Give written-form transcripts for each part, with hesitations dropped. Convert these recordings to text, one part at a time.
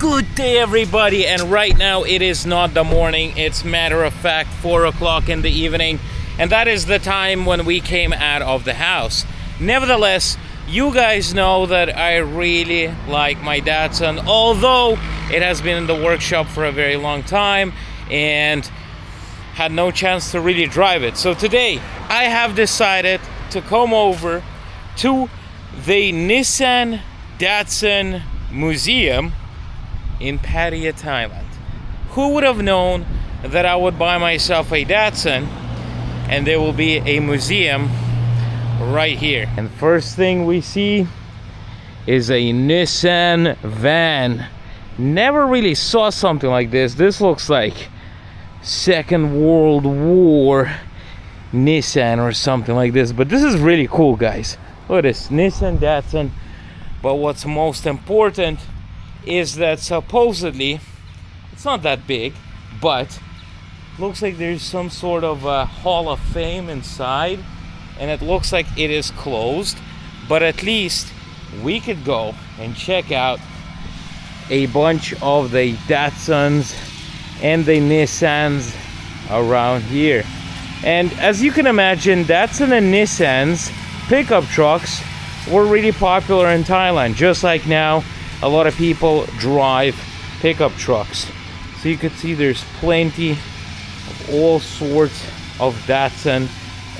Good day, everybody, and right now it is not the morning, it's matter of fact 4 o'clock in the evening, and that is the time when we came out of the house. Nevertheless, you guys know that I really like my Datsun, although it has been in the workshop for a very long time and had no chance to really drive it. So today I have decided to come over to the Nissan Datsun Museum in Pattaya, Thailand. Who would have known that I would buy myself a Datsun and there will be a museum right here. And first thing we see is a Nissan van. Never really saw something like this. This looks like Second World War Nissan or something like this, but this is really cool, guys. Look at this, Nissan Datsun. But what's most important is that supposedly it's not that big, but looks like there's some sort of a Hall of Fame inside, and it looks like it is closed, but at least we could go and check out a bunch of the Datsuns and the Nissans around here. And as you can imagine, Datsun and Nissans pickup trucks were really popular in Thailand. Just like now, a lot of people drive pickup trucks. So you can see there's plenty of all sorts of Datsun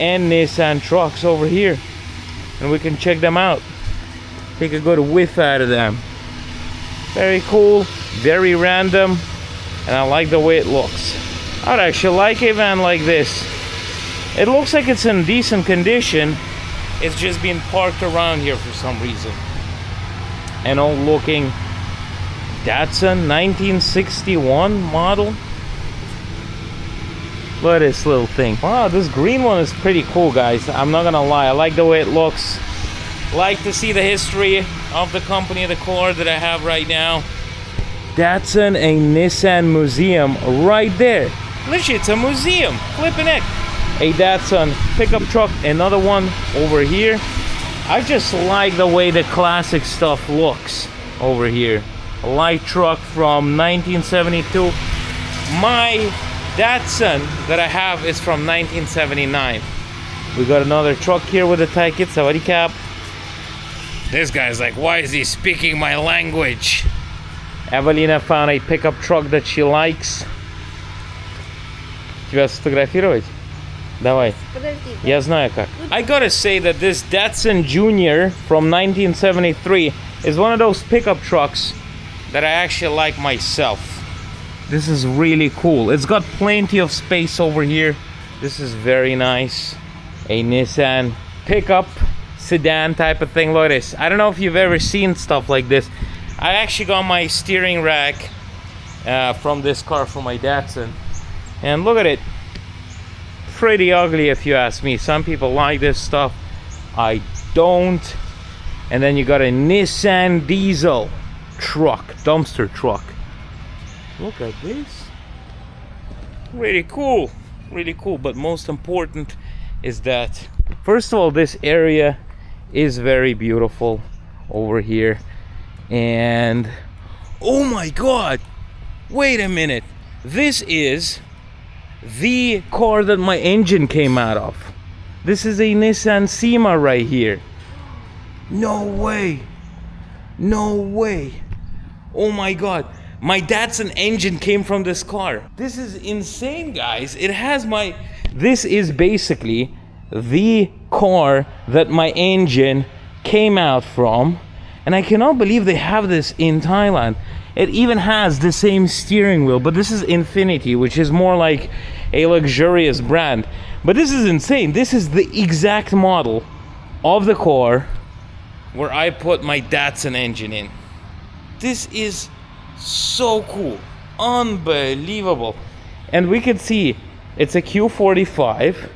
and Nissan trucks over here, and we can check them out, take a good whiff out of them. Very cool, very random, and I like the way it looks. I'd actually like a van like this. It looks like it's in decent condition. It's just being parked around here for some reason. An old looking Datsun 1961 model. Look at this little thing. Wow, this green one is pretty cool, guys. I'm not gonna lie, I like the way it looks. Like to see the history of the company, the car that I have right now. Datsun, a Nissan museum right there. Literally, it's a museum. Flipping heck. A Datsun pickup truck, another one over here. I just like the way the classic stuff looks over here. A light truck from 1972. My Datsun that I have is from 1979. We got another truck here with a Thai kid. Sawadee Cap. This guy's like, why is he speaking my language? Evelina found a pickup truck that she likes. Тебя сфотографировать? Давай. Я знаю как. I gotta say that this Datsun Junior from 1973 is one of those pickup trucks that I actually like myself. This is really cool. It's got plenty of space over here. This is very nice. A Nissan pickup sedan type of thing. Look at this. I don't know if you've ever seen stuff like this. I actually got my steering rack from this car for my Datsun. And look at it. Pretty ugly if you ask me. Some people like this stuff. I don't. And then you got a Nissan diesel truck, dumpster truck. Look at this. Really cool. Really cool. But most important is that, first of all, this area is very beautiful over here. And oh my god, wait a minute, this is the car that my engine came out of. This is a Nissan Sima right here. No way, no way. Oh my god, my Datsun engine came from this car. This is insane, guys. It has my, this is basically the car that my engine came out from. And I cannot believe they have this in Thailand. It even has the same steering wheel, but this is Infinity, which is more like a luxurious brand. But this is insane. This is the exact model of the car where I put my Datsun engine in. This is so cool. Unbelievable. And we can see it's a Q45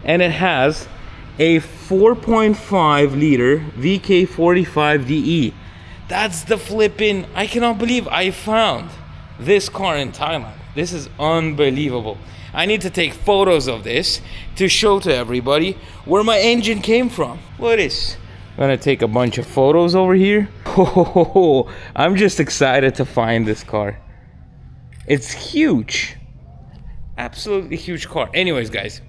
and it has a 4.5 liter VK45DE. That's the flippin', I cannot believe I found this car in Thailand. This is unbelievable. I need to take photos of this to show to everybody where my engine came from. Look at this. gonna take a bunch of photos over here. Oh, I'm just excited to find this car. It's huge. Absolutely huge car. Anyways, guys,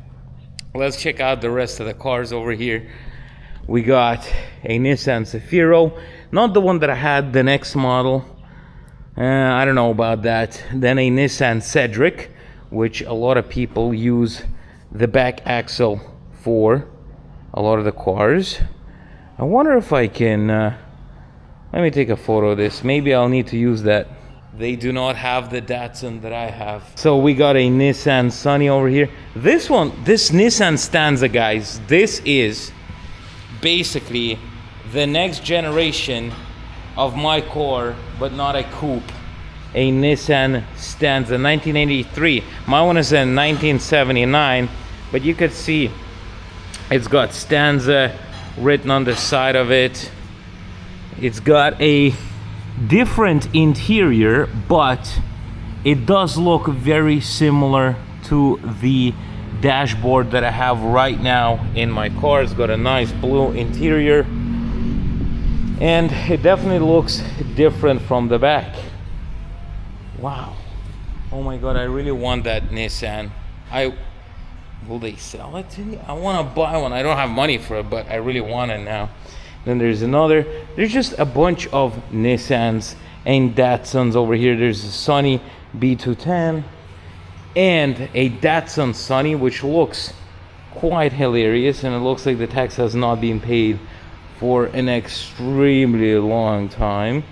let's check out the rest of the cars over here. We got a Nissan Zafiro, not the one that I had, the next model. I don't know about that. Then a Nissan Cedric, which a lot of people use the back axle for a lot of the cars. I wonder if I can, let me take a photo of this. Maybe I'll need to use that. They do not have the Datsun that I have. So we got a Nissan Sunny over here. This Nissan Stanza, guys, this is basically the next generation of my car, but not a coupe. A Nissan Stanza 1983. My one is in 1979, but you could see it's got Stanza written on the side of it. It's got a different interior, but it does look very similar to the dashboard that I have right now in my car. It's got a nice blue interior, and it definitely looks different from the back. Wow. Oh my god, I really want that Nissan. Will they sell it to me? I want to buy one. I don't have money for it, but I really want it now. Then there's another. There's just a bunch of Nissans and Datsuns over here. There's a Sunny B210 and a Datsun Sunny, which looks quite hilarious, and it looks like the tax has not been paid for an extremely long time.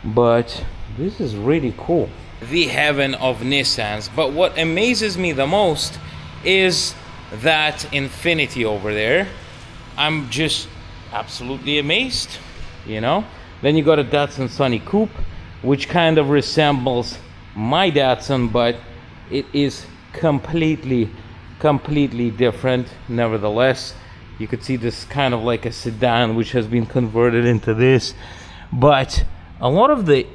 But this is really cool. The heaven of Nissans. But what amazes me the most is that Infiniti over there. I'm just absolutely amazed, you know. Then you got a Datsun Sunny Coupe, which kind of resembles my Datsun, but it is completely different. Nevertheless, you could see this kind of like a sedan, which has been converted into this. But a lot of the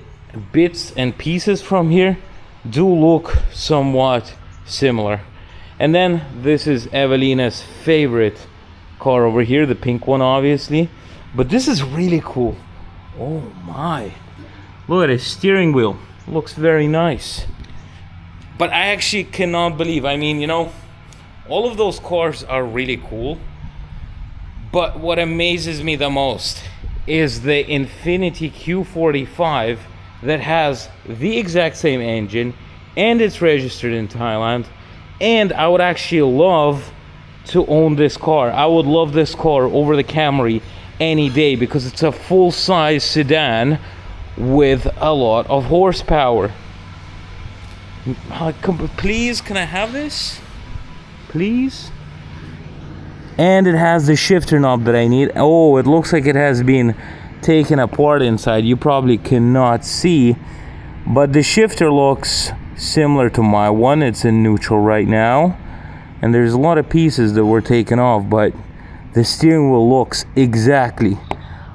bits and pieces from here do look somewhat similar. And then this is Evelina's favorite car over here, the pink one, obviously. But this is really cool. Oh my, look at his steering wheel. Looks very nice. But I actually cannot believe, I mean, you know, all of those cars are really cool, but what amazes me the most is the Infiniti Q45 that has the exact same engine, and it's registered in Thailand. And I would actually love to own this car. I would love this car over the Camry any day, because it's a full-size sedan with a lot of horsepower. Please, can I have this? Please? And it has the shifter knob that I need. Oh, it looks like it has been taken apart inside. You probably cannot see, but the shifter looks similar to my one. It's in neutral right now, and there's a lot of pieces that were taken off, but the steering wheel looks exactly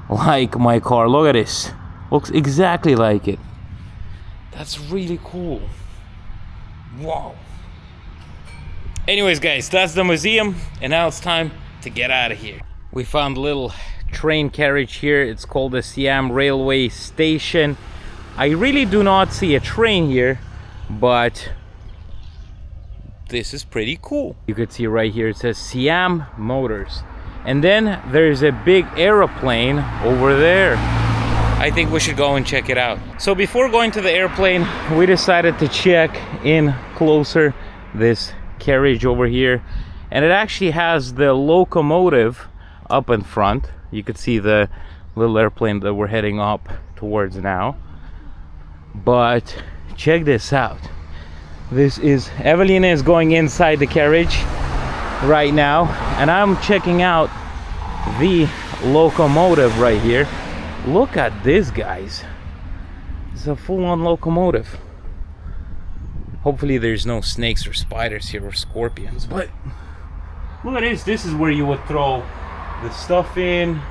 like my car. Look at this. Looks exactly like it. That's really cool. Wow. Anyways, guys, that's the museum, and now it's time to get out of here. We found a little train carriage here. It's called the Siam Railway Station. I really do not see a train here, but this is pretty cool. You could see right here, it says Siam Motors. And then there's a big airplane over there. I think we should go and check it out. So before going to the airplane, we decided to check in closer this carriage over here. And it actually has the locomotive up in front. You could see the little airplane that we're heading up towards now. But check this out. This is, Evelina is going inside the carriage right now, and I'm checking out the locomotive right here. Look at this, guys. It's a full-on locomotive. Hopefully there's no snakes or spiders here or scorpions, but look at this. This is where you would throw the stuff in.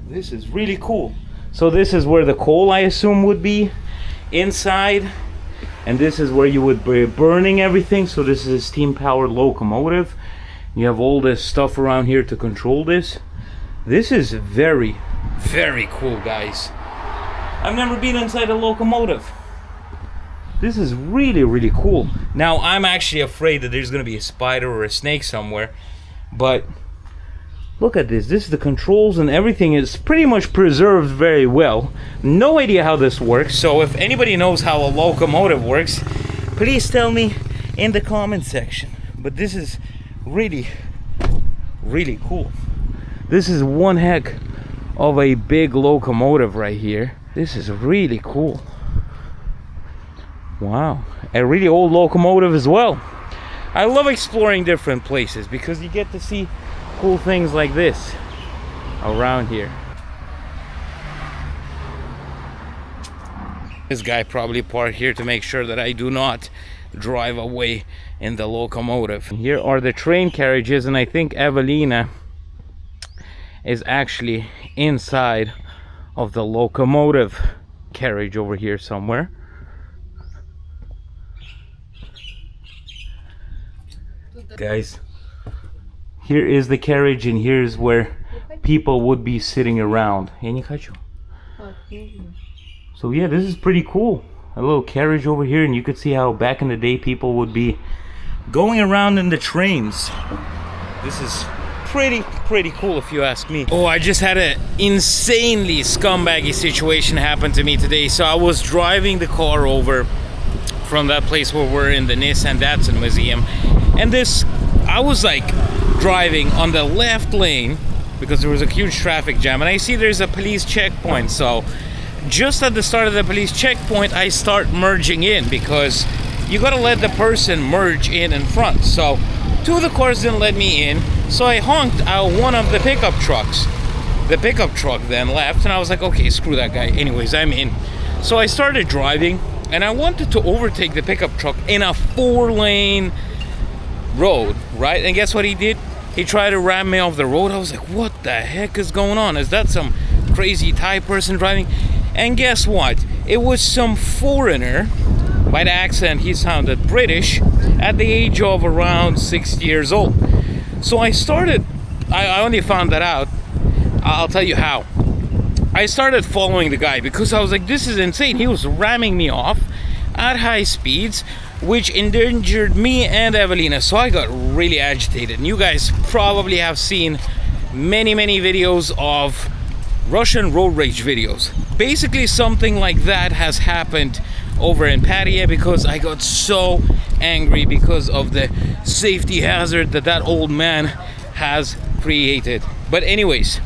This is really cool. So this is where the coal, I assume, would be inside. and this is where you would be burning everything. So this is a steam powered locomotive. You have all this stuff around here to control this. This is very, very cool, guys. I've never been inside a locomotive. This is really, really cool. Now, I'm actually afraid that there's gonna be a spider or a snake somewhere, but look at this. This is the controls, and everything is pretty much preserved very well. No idea how this works, so if anybody knows how a locomotive works, please tell me in the comment section. But this is really, really cool. This is one heck of a big locomotive right here. This is really cool. Wow, a really old locomotive as well. I love exploring different places because you get to see cool things like this around here. This guy probably parked here to make sure that I do not drive away in the locomotive. Here are the train carriages, and I think Evelina is actually inside of the locomotive carriage over here somewhere. Guys, here is the carriage, and here's where people would be sitting around. So yeah, this is pretty cool. A little carriage over here, and you could see how back in the day people would be going around in the trains. This is pretty cool if you ask me. Oh, I just had an insanely scumbaggy situation happen to me today. So I was driving the car over from that place where we're in, the Nissan Datsun museum, and I was like driving on the left lane because there was a huge traffic jam, and I see there's a police checkpoint. So just at the start of the police checkpoint, I start merging in because you gotta let the person merge in front. So two of the cars didn't let me in, so I honked out one of the pickup trucks. The pickup truck then left, and I was like, okay, screw that guy. Anyways, I'm in. So I started driving, and I wanted to overtake the pickup truck in a 4-lane road, right? And guess what he did? He tried to ram me off the road. I was like, what the heck is going on? Is that some crazy Thai person driving? And guess what? It was some foreigner. By the accent, he sounded British, at the age of around 60 years old. So I only found that out, I'll tell you how. I started following the guy because I was like, this is insane. He was ramming me off at high speeds, which endangered me and Evelina. So I got really agitated. And you guys probably have seen many videos of Russian road rage videos. Basically something like that has happened over in Pattaya because I got so angry because of the safety hazard that old man has created. But anyways,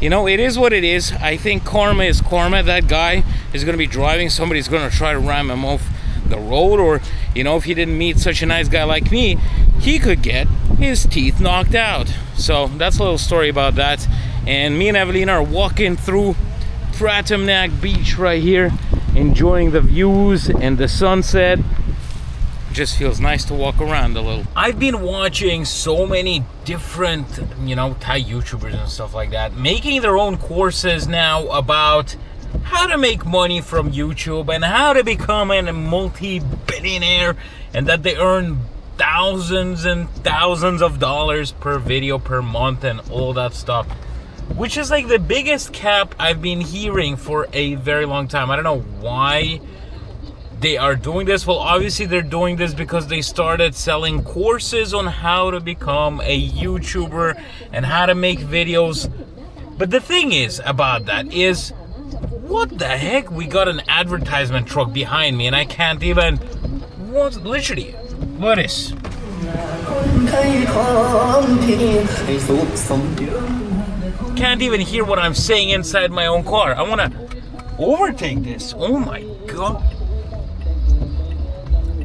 you know, it is what it is. I think karma is karma. That guy is going to be driving. Somebody's going to try to ram him off the road, or, you know, if he didn't meet such a nice guy like me, he could get his teeth knocked out. So that's a little story about that. And me and Evelina are walking through Pratamnac beach right here, enjoying the views and the sunset. Just feels nice to walk around a little. I've been watching so many different, you know, Thai YouTubers and stuff like that, making their own courses now about how to make money from YouTube and how to become a multi-billionaire, and that they earn thousands and thousands of dollars per video per month and all that stuff, which is like the biggest cap I've been hearing for a very long time. I don't know why they are doing this. Well, obviously they're doing this because they started selling courses on how to become a YouTuber and how to make videos. But the thing is about that is, what the heck? We got an advertisement truck behind me and I can't even, literally, what is? Can't even hear what I'm saying inside my own car. I want to overtake this. Oh my god.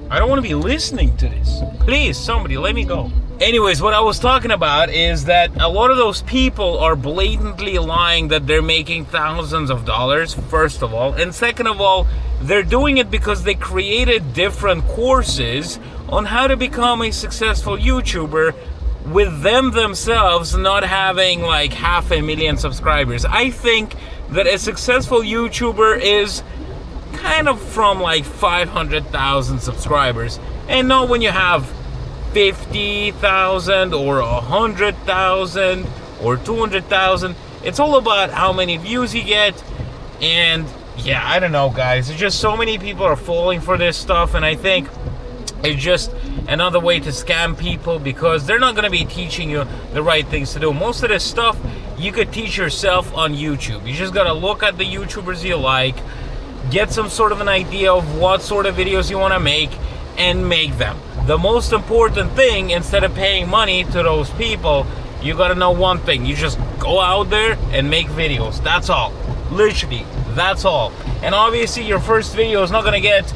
I don't want to be listening to this. Please, somebody, let me go. Anyways, what I was talking about is that a lot of those people are blatantly lying that they're making thousands of dollars, first of all. And second of all, they're doing it because they created different courses on how to become a successful YouTuber with them themselves not having like 500,000 subscribers. I think that a successful YouTuber is kind of from like 500,000 subscribers. And not when you have 50,000 or 100,000 or 200,000. It's all about how many views you get. And yeah, I don't know, guys. It's just so many people are falling for this stuff, and I think it's just another way to scam people, because they're not going to be teaching you the right things to do. Most of this stuff you could teach yourself on YouTube. You just got to look at the YouTubers you like, get some sort of an idea of what sort of videos you want to make, and make them. The most important thing, instead of paying money to those people, you got to know one thing. You just go out there and make videos. That's all. Literally, that's all. And obviously your first video is not going to get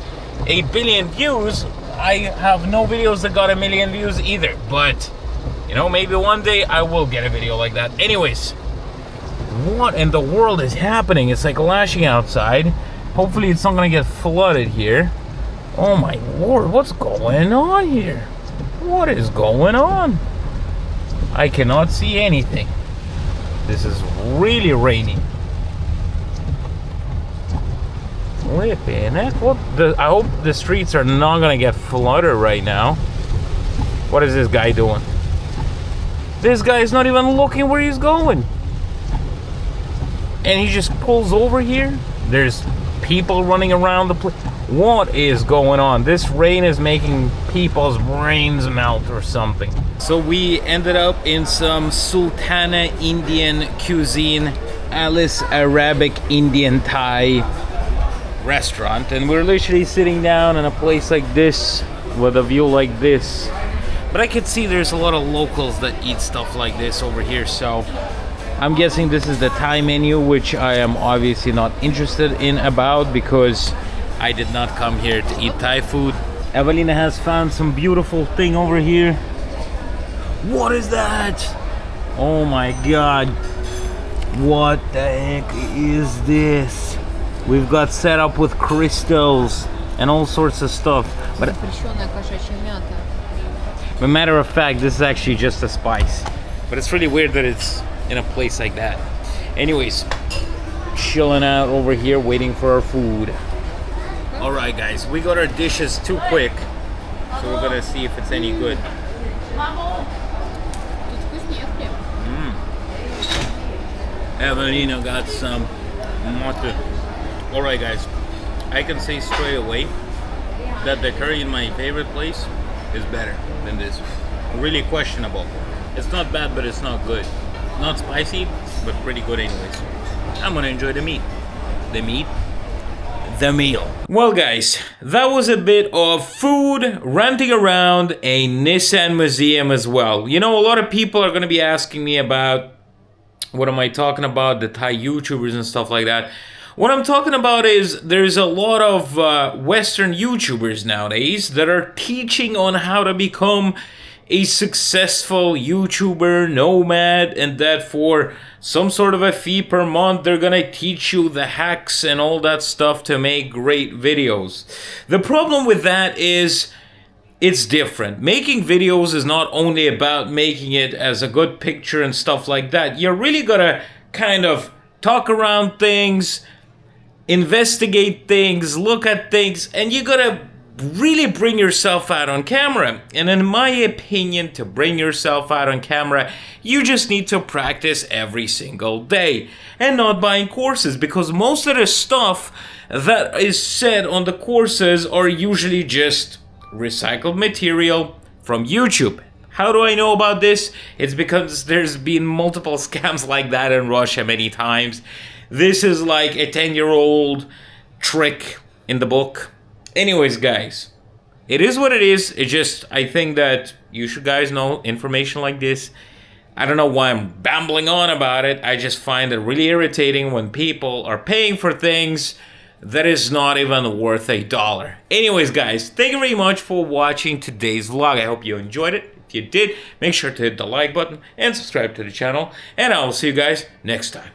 1 billion views. I have no videos that got 1 million views either, but you know, maybe one day I will get a video like that. Anyways, what in the world is happening? It's like lashing outside. Hopefully it's not gonna get flooded here. Oh my lord, what's going on here? What is going on? I cannot see anything. This is really rainy. Flipping heck, I hope the streets are not gonna get flooded right now. What is this guy doing? This guy is not even looking where he's going. And he just pulls over here. There's people running around the place. What is going on? This rain is making people's brains melt or something. So we ended up in some Sultana Indian cuisine, Alice Arabic Indian Thai restaurant, and we're literally sitting down in a place like this with a view like this. But I could see there's a lot of locals that eat stuff like this over here, so I'm guessing this is the Thai menu, which I am obviously not interested in about, because I did not come here to eat Thai food. Evelina has found some beautiful thing over here. What is that? Oh my god. What the heck is this? We've got set up with crystals and all sorts of stuff. But as a matter of fact, this is actually just a spice. But it's really weird that it's in a place like that. Anyways, chilling out over here waiting for our food. Alright guys, we got our dishes too quick. So we're gonna see if it's any good. Evelina got some mutton. Alright guys, I can say straight away that the curry in my favorite place is better than this. Really questionable. It's not bad, but it's not good. Not spicy, but pretty good anyways. I'm gonna enjoy the meat. The meat? The meal. Well guys, that was a bit of food, ranting around a Nissan museum as well. You know, a lot of people are gonna be asking me about what am I talking about, the Thai YouTubers and stuff like that. What I'm talking about is there's a lot of Western YouTubers nowadays that are teaching on how to become a successful YouTuber nomad, and that for some sort of a fee per month, they're gonna teach you the hacks and all that stuff to make great videos. The problem with that is it's different. Making videos is not only about making it as a good picture and stuff like that. You're really gotta kind of talk around things, investigate things, look at things, and you gotta really bring yourself out on camera. And in my opinion, to bring yourself out on camera, you just need to practice every single day and not buying courses, because most of the stuff that is said on the courses are usually just recycled material from YouTube. How do I know about this? It's because there's been multiple scams like that in Russia many times. This is like a 10-year-old trick in the book. Anyways, guys, it is what it is. It's just, I think that you should guys know information like this. I don't know why I'm babbling on about it. I just find it really irritating when people are paying for things that is not even worth $1. Anyways, guys, thank you very much for watching today's vlog. I hope you enjoyed it. If you did, make sure to hit the like button and subscribe to the channel. And I will see you guys next time.